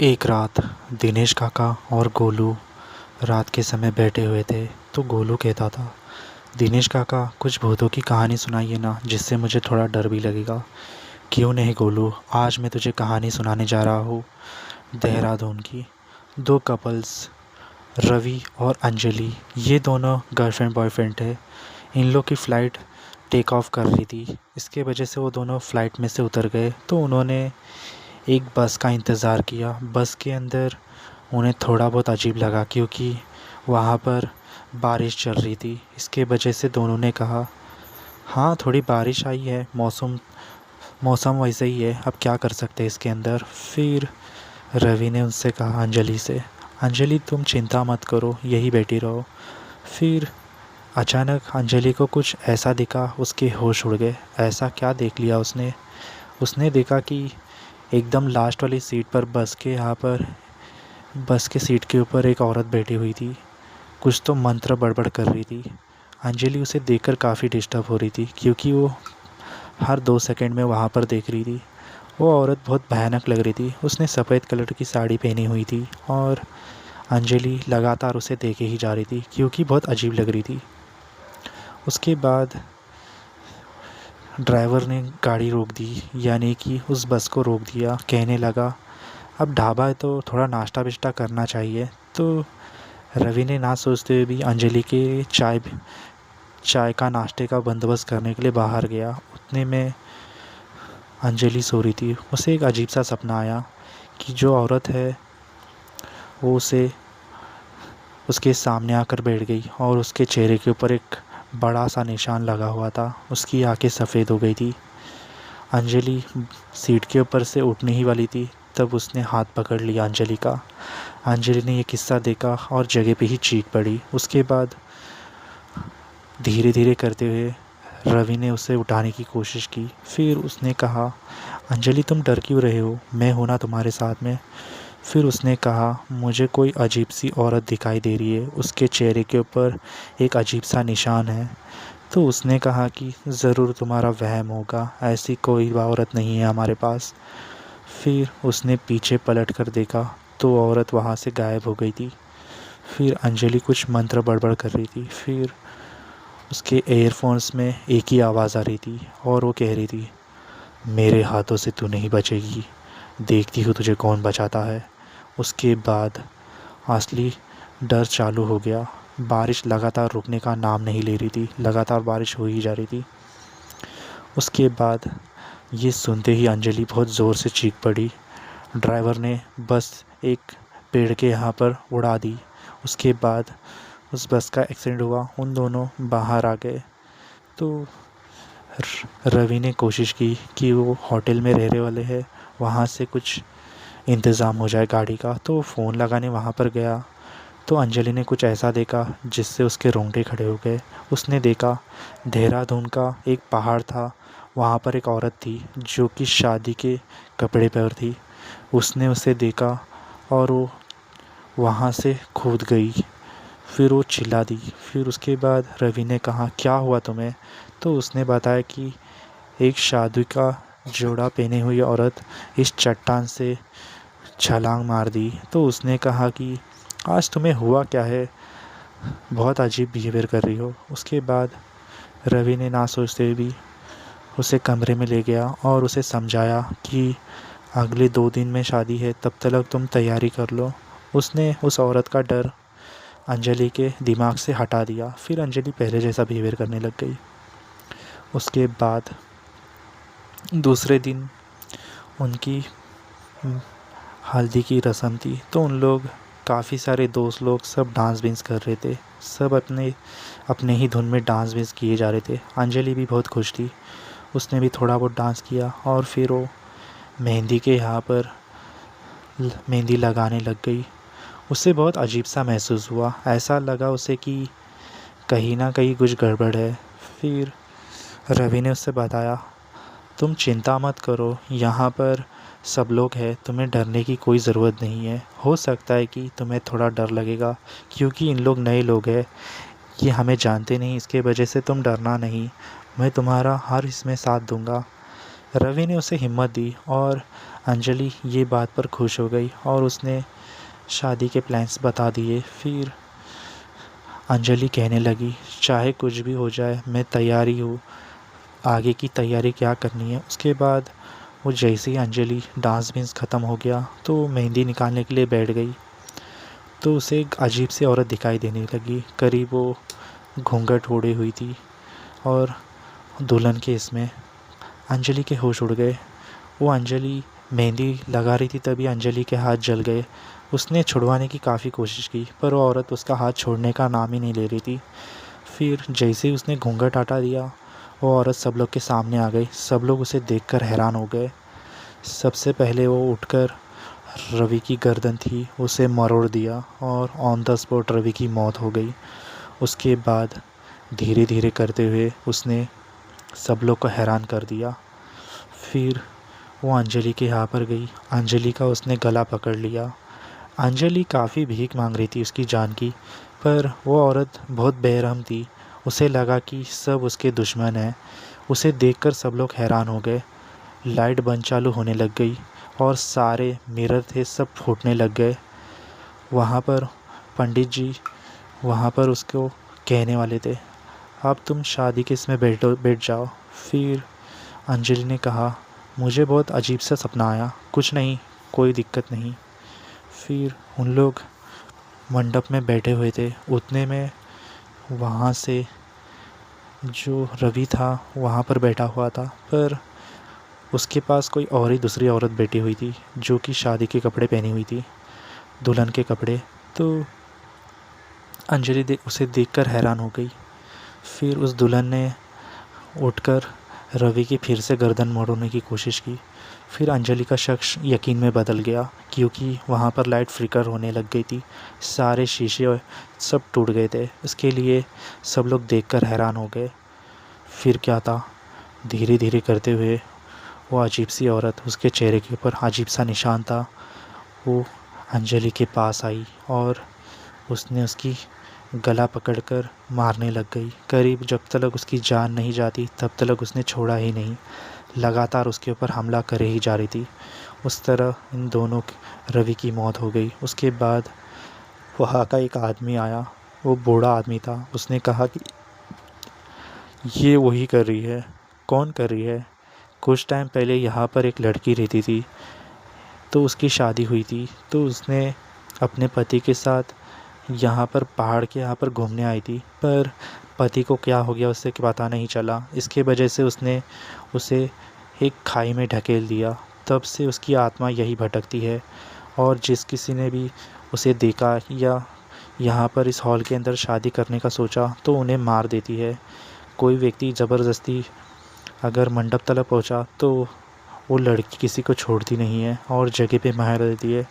एक रात दिनेश काका और गोलू रात के समय बैठे हुए थे। तो गोलू कहता था, दिनेश काका कुछ भूतों की कहानी सुनाइए ना, जिससे मुझे थोड़ा डर भी लगेगा। क्यों नहीं गोलू, आज मैं तुझे कहानी सुनाने जा रहा हूँ देहरादून की। दो कपल्स, रवि और अंजलि, ये दोनों गर्लफ्रेंड बॉयफ्रेंड थे। इन लोग की फ़्लाइट टेक ऑफ कर रही थी। इसके वजह से वो दोनों फ़्लाइट में से उतर गए। तो उन्होंने एक बस का इंतज़ार किया। बस के अंदर उन्हें थोड़ा बहुत अजीब लगा, क्योंकि वहाँ पर बारिश चल रही थी। इसके वजह से दोनों ने कहा, हाँ थोड़ी बारिश आई है, मौसम मौसम वैसे ही है, अब क्या कर सकते हैं इसके अंदर। फिर रवि ने उनसे कहा, अंजलि से, अंजलि तुम चिंता मत करो, यही बैठी रहो। फिर अचानक अंजलि को कुछ ऐसा दिखा, उसके होश उड़ गए। ऐसा क्या देख लिया उसने? उसने देखा कि एकदम लास्ट वाली सीट पर बस के सीट के ऊपर एक औरत बैठी हुई थी। कुछ तो मंत्र बड़बड़ कर रही थी। अंजलि उसे देखकर काफ़ी डिस्टर्ब हो रही थी, क्योंकि वो हर 2 सेकंड में वहाँ पर देख रही थी। वो औरत बहुत भयानक लग रही थी। उसने सफ़ेद कलर की साड़ी पहनी हुई थी और अंजलि लगातार उसे देखे ही जा रही थी, क्योंकि बहुत अजीब लग रही थी। उसके बाद ड्राइवर ने गाड़ी रोक दी, यानी कि उस बस को रोक दिया। कहने लगा, अब ढाबा है तो थोड़ा नाश्ता विश्ता करना चाहिए। तो रवि ने ना सोचते हुए भी अंजलि के चाय का नाश्ते का बंदोबस्त करने के लिए बाहर गया। उतने में अंजलि सो रही थी। उसे एक अजीब सा सपना आया कि जो औरत है वो उसके सामने आकर बैठ गई और उसके चेहरे के ऊपर एक बड़ा सा निशान लगा हुआ था। उसकी आंखें सफ़ेद हो गई थी। अंजलि सीट के ऊपर से उठने ही वाली थी, तब उसने हाथ पकड़ लिया अंजलि का। अंजलि ने ये किस्सा देखा और जगह पे ही चीख पड़ी। उसके बाद धीरे धीरे करते हुए रवि ने उसे उठाने की कोशिश की। फिर उसने कहा, अंजलि तुम डर क्यों रहे हो, मैं हूं ना तुम्हारे साथ में। फिर उसने कहा, मुझे कोई अजीब सी औरत दिखाई दे रही है, उसके चेहरे के ऊपर एक अजीब सा निशान है। तो उसने कहा कि ज़रूर तुम्हारा वहम होगा, ऐसी कोई औरत नहीं है हमारे पास। फिर उसने पीछे पलट कर देखा तो औरत वहाँ से गायब हो गई थी। फिर अंजलि कुछ मंत्र बड़बड़ कर रही थी। फिर उसके एयरफोन्स में एक ही आवाज़ आ रही थी और वो कह रही थी, मेरे हाथों से तू नहीं बचेगी, देखती हूँ तुझे कौन बचाता है। उसके बाद असली डर चालू हो गया। बारिश लगातार रुकने का नाम नहीं ले रही थी, लगातार बारिश हो ही जा रही थी। उसके बाद ये सुनते ही अंजलि बहुत ज़ोर से चीख पड़ी। ड्राइवर ने बस एक पेड़ के यहाँ पर उड़ा दी। उसके बाद उस बस का एक्सीडेंट हुआ। उन दोनों बाहर आ गए। तो रवि ने कोशिश की कि वो होटल में रहने वाले हैं, वहाँ से कुछ इंतज़ाम हो जाए गाड़ी का। तो फ़ोन लगाने वहाँ पर गया। तो अंजलि ने कुछ ऐसा देखा जिससे उसके रोंगटे खड़े हो गए। उसने देखा देहरादून का एक पहाड़ था, वहाँ पर एक औरत थी जो कि शादी के कपड़े पर थी। उसने उसे देखा और वो वहाँ से कूद गई। फिर वो चिल्ला दी। फिर उसके बाद रवि ने कहा, क्या हुआ तुम्हें? तो उसने बताया कि एक शादी का जोड़ा पहने हुई औरत इस चट्टान से छलांग मार दी। तो उसने कहा कि आज तुम्हें हुआ क्या है, बहुत अजीब बिहेवियर कर रही हो। उसके बाद रवि ने ना सोचते हुए भी उसे कमरे में ले गया और उसे समझाया कि अगले 2 दिन में शादी है, तब तक तुम तैयारी कर लो। उसने उस औरत का डर अंजलि के दिमाग से हटा दिया। फिर अंजलि पहले जैसा बिहेवियर करने लग गई। उसके बाद दूसरे दिन उनकी हल्दी की रस्म थी। तो उन लोग काफ़ी सारे दोस्त लोग सब डांस वांस कर रहे थे। सब अपने अपने ही धुन में डांस वांस किए जा रहे थे। अंजलि भी बहुत खुश थी। उसने भी थोड़ा बहुत डांस किया और फिर वो मेहंदी के यहाँ पर मेहंदी लगाने लग गई। उसे बहुत अजीब सा महसूस हुआ। ऐसा लगा उसे कि कहीं ना कहीं कुछ गड़बड़ है। फिर रवि ने उससे बताया, तुम चिंता मत करो, यहाँ पर सब लोग हैं, तुम्हें डरने की कोई ज़रूरत नहीं है। हो सकता है कि तुम्हें थोड़ा डर लगेगा, क्योंकि इन लोग नए लोग हैं, ये हमें जानते नहीं, इसके वजह से तुम डरना नहीं, मैं तुम्हारा हर इसमें साथ दूंगा। रवि ने उसे हिम्मत दी और अंजलि ये बात पर खुश हो गई और उसने शादी के प्लान्स बता दिए। फिर अंजलि कहने लगी, चाहे कुछ भी हो जाए मैं तैयार ही हूँ, आगे की तैयारी क्या करनी है। उसके बाद वो जैसे ही अंजलि डांस बींस ख़त्म हो गया तो मेहंदी निकालने के लिए बैठ गई, तो उसे एक अजीब सी औरत दिखाई देने लगी। करीब वो घूंघट ओढ़े हुई थी और दुल्हन के इसमें अंजलि के होश उड़ गए। वो अंजलि मेहंदी लगा रही थी, तभी अंजलि के हाथ जल गए। उसने छुड़वाने की काफ़ी कोशिश की पर वो औरत उसका हाथ छोड़ने का नाम ही नहीं ले रही थी। फिर जैसे ही उसने घूंघट हटा दिया वो औरत सब लोग के सामने आ गई। सब लोग उसे देखकर हैरान हो गए। सबसे पहले वो उठकर रवि की गर्दन थी उसे मरोड़ दिया और ऑन द स्पॉट रवि की मौत हो गई। उसके बाद धीरे धीरे करते हुए उसने सब लोग को हैरान कर दिया। फिर वो अंजलि के यहाँ पर गई। अंजलि का उसने गला पकड़ लिया। अंजलि काफ़ी भीख मांग रही थी उसकी जान की, पर वो औरत बहुत बेरहम थी। उसे लगा कि सब उसके दुश्मन हैं। उसे देखकर सब लोग हैरान हो गए। लाइट बंद चालू होने लग गई और सारे मिरर थे सब फूटने लग गए। वहाँ पर पंडित जी वहाँ पर उसको कहने वाले थे, अब तुम शादी के इसमें बैठ जाओ। फिर अंजलि ने कहा, मुझे बहुत अजीब सा सपना आया। कुछ नहीं, कोई दिक्कत नहीं। फिर उन लोग मंडप में बैठे हुए थे। उतने में वहाँ से जो रवि था वहाँ पर बैठा हुआ था, पर उसके पास कोई और ही दूसरी औरत बैठी हुई थी जो कि शादी के कपड़े पहनी हुई थी, दुल्हन के कपड़े। तो अंजलि उसे देखकर हैरान हो गई। फिर उस दुल्हन ने उठकर रवि की फिर से गर्दन मोड़ने की कोशिश की। फिर अंजलि का शक यकीन में बदल गया क्योंकि वहाँ पर लाइट फ्लिकर होने लग गई थी। सारे शीशे सब टूट गए थे। इसके लिए सब लोग देखकर हैरान हो गए। फिर क्या था, धीरे धीरे करते हुए वो अजीब सी औरत, उसके चेहरे के ऊपर अजीब सा निशान था, वो अंजलि के पास आई और उसने उसकी गला पकड़कर मारने लग गई। करीब जब तक उसकी जान नहीं जाती तब तक उसने छोड़ा ही नहीं। लगातार उसके ऊपर हमला करे ही जा रही थी। उस तरह इन दोनों रवि की मौत हो गई। उसके बाद वहाँ का एक आदमी आया, वो बूढ़ा आदमी था। उसने कहा कि ये वही कर रही है। कौन कर रही है? कुछ टाइम पहले यहाँ पर एक लड़की रहती थी, तो उसकी शादी हुई थी, तो उसने अपने पति के साथ यहाँ पर पहाड़ के यहाँ पर घूमने आई थी, पर पति को क्या हो गया उससे पता नहीं चला। इसके वजह से उसने उसे एक खाई में ढकेल दिया। तब से उसकी आत्मा यही भटकती है और जिस किसी ने भी उसे देखा या यहाँ पर इस हॉल के अंदर शादी करने का सोचा तो उन्हें मार देती है। कोई व्यक्ति ज़बरदस्ती अगर मंडप तक पहुँचा तो वो लड़की किसी को छोड़ती नहीं है और जगह पे मार देती है।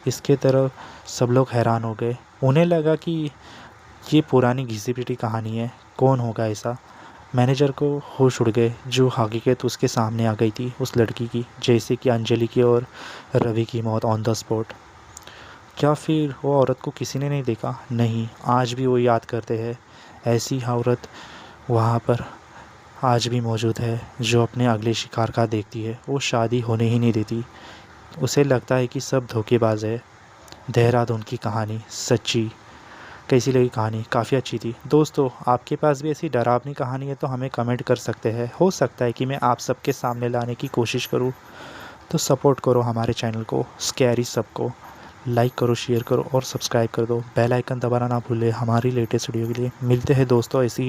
इसके तरफ सब लोग हैरान हो गए। उन्हें लगा कि ये पुरानी घिसी पिटी कहानी है, कौन होगा ऐसा। मैनेजर को होश उड़ गए जो हकीकत उसके सामने आ गई थी उस लड़की की, जैसे कि अंजलि की और रवि की मौत ऑन द स्पॉट। क्या फिर वो औरत को किसी ने नहीं देखा? नहीं, आज भी वो याद करते हैं। ऐसी औरत वहाँ पर आज भी मौजूद है जो अपने अगले शिकार का देखती है। वो शादी होने ही नहीं देती। उसे लगता है कि सब धोखेबाज है। देहरादून की कहानी सच्ची। कैसी लगी कहानी? काफ़ी अच्छी थी। दोस्तों, आपके पास भी ऐसी डरावनी कहानी है तो हमें कमेंट कर सकते हैं। हो सकता है कि मैं आप सबके सामने लाने की कोशिश करूं। तो सपोर्ट करो हमारे चैनल को, स्कैरी सबको। लाइक करो, शेयर करो और सब्सक्राइब कर दो। बेल आइकन दबाना ना भूलें हमारी लेटेस्ट वीडियो के लिए। मिलते हैं दोस्तों ऐसी